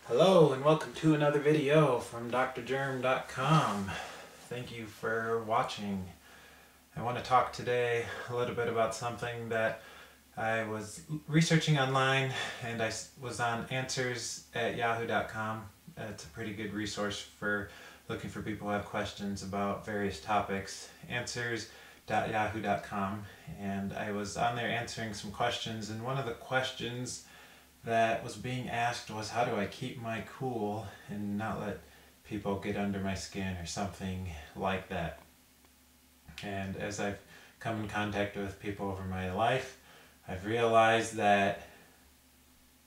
Hello and welcome to another video from drgerm.com. Thank you for watching. I want to talk today a little bit about something that I was researching online, and I was on answers@yahoo.com. It's a pretty good resource for looking for people who have questions about various topics. Answers.yahoo.com, and I was on there answering some questions, and one of the questions that was being asked was, how do I keep my cool and not let people get under my skin, or something like that. And as I've come in contact with people over my life, I've realized that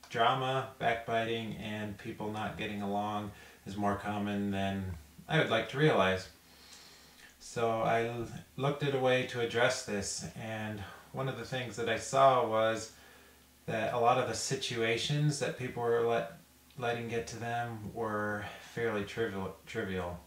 drama, backbiting, and people not getting along is more common than I would like to realize. So I looked at a way to address this, and one of the things that I saw was that a lot of the situations that people were letting get to them were fairly trivial.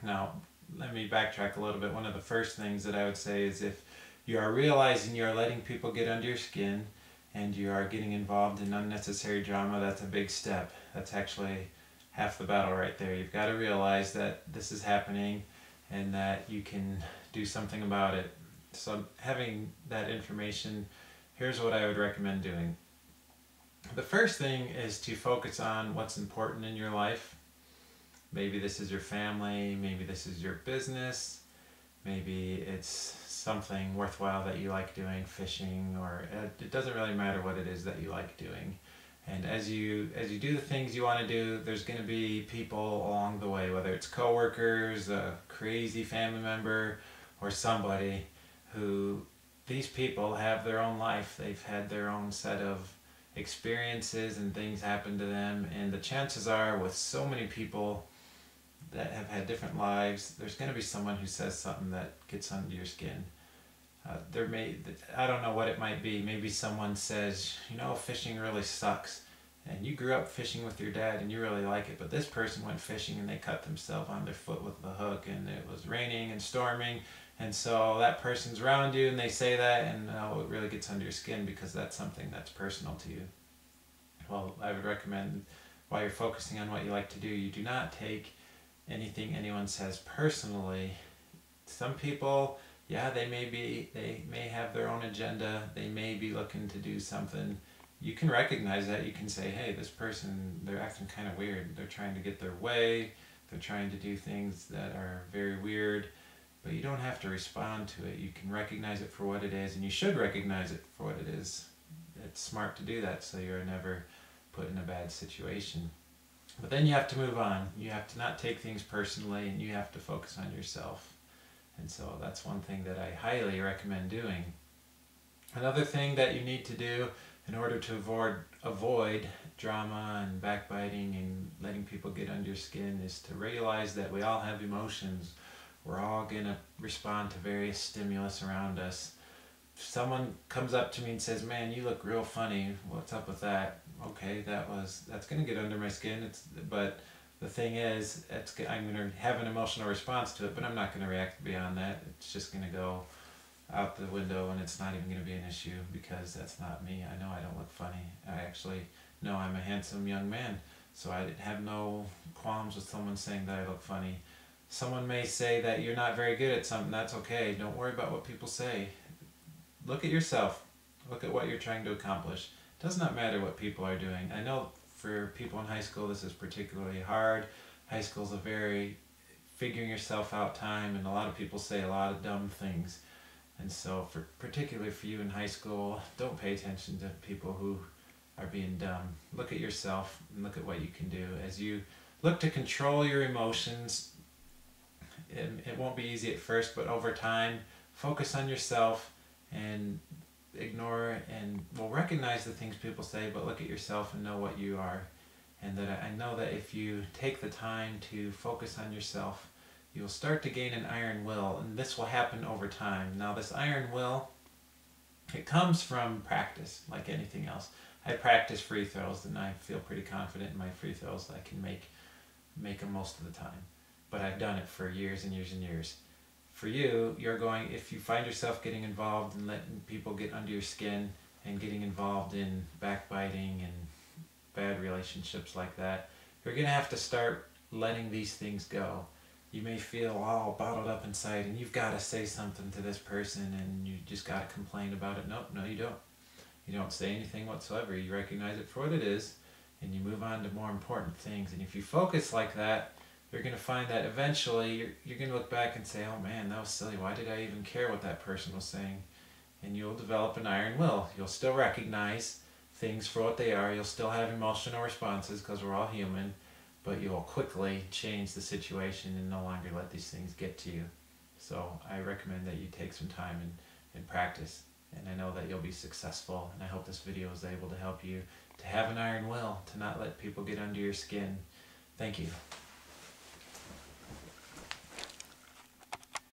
Now, let me backtrack a little bit. One of the first things that I would say is, if you are realizing you are letting people get under your skin and you are getting involved in unnecessary drama, that's a big step. That's actually half the battle right there. You've got to realize that this is happening and that you can do something about it. So having that information, here's what I would recommend doing. The first thing is to focus on what's important in your life. Maybe this is your family, maybe this is your business, maybe it's something worthwhile that you like doing, fishing, or it doesn't really matter what it is that you like doing. And as you do the things you want to do, there's going to be people along the way, whether it's coworkers, a crazy family member, or somebody who, these people have their own life. They've had their own set of experiences and things happen to them, and the chances are, with so many people that have had different lives, there's going to be someone who says something that gets under your skin. I don't know what it might be. Maybe someone says, fishing really sucks, and you grew up fishing with your dad and you really like it, but this person went fishing and they cut themselves on their foot with the hook, and it was raining and storming, and so that person's around you and they say that, and it really gets under your skin because that's something that's personal to you. Well, I would recommend, while you're focusing on what you like to do, you do not take anything anyone says personally. Some people, they may have their own agenda, they may be looking to do something. You can recognize that. You can say, hey, this person, they're acting kind of weird. They're trying to get their way. They're trying to do things that are very weird. But you don't have to respond to it. You can recognize it for what it is, and you should recognize it for what it is. It's smart to do that so you're never put in a bad situation. But then you have to move on. You have to not take things personally, and you have to focus on yourself. And so that's one thing that I highly recommend doing. Another thing that you need to do in order to avoid drama and backbiting and letting people get under your skin is to realize that we all have emotions. We're all going to respond to various stimulus around us. If someone comes up to me and says, man, you look real funny, what's up with that? Okay, that's going to get under my skin. But the thing is, I'm going to have an emotional response to it, but I'm not going to react beyond that. It's just going to go out the window, and it's not even going to be an issue because that's not me. I know I don't look funny. I actually know I'm a handsome young man, so I have no qualms with someone saying that I look funny. Someone may say that you're not very good at something. That's okay. Don't worry about what people say. Look at yourself. Look at what you're trying to accomplish. It does not matter what people are doing. I know for people in high school this is particularly hard. High school is a very figuring yourself out time, and a lot of people say a lot of dumb things. And so particularly for you in high school, don't pay attention to people who are being dumb. Look at yourself and look at what you can do. As you look to control your emotions, it won't be easy at first, but over time, focus on yourself and ignore and recognize the things people say, but look at yourself and know what you are. And that I know that if you take the time to focus on yourself, you'll start to gain an iron will, and this will happen over time. Now, this iron will, it comes from practice, like anything else. I practice free throws, and I feel pretty confident in my free throws. I can make them most of the time. But I've done it for years and years and years. For you, if you find yourself getting involved and letting people get under your skin and getting involved in backbiting and bad relationships like that, you're going to have to start letting these things go. You may feel all bottled up inside and you've got to say something to this person and you just got to complain about it. Nope, no you don't. You don't say anything whatsoever. You recognize it for what it is and you move on to more important things. And if you focus like that, you're going to find that eventually you're going to look back and say, oh man, that was silly. Why did I even care what that person was saying? And you'll develop an iron will. You'll still recognize things for what they are. You'll still have emotional responses because we're all human, but you'll quickly change the situation and no longer let these things get to you. So I recommend that you take some time and practice. And I know that you'll be successful. And I hope this video is able to help you to have an iron will, to not let people get under your skin. Thank you.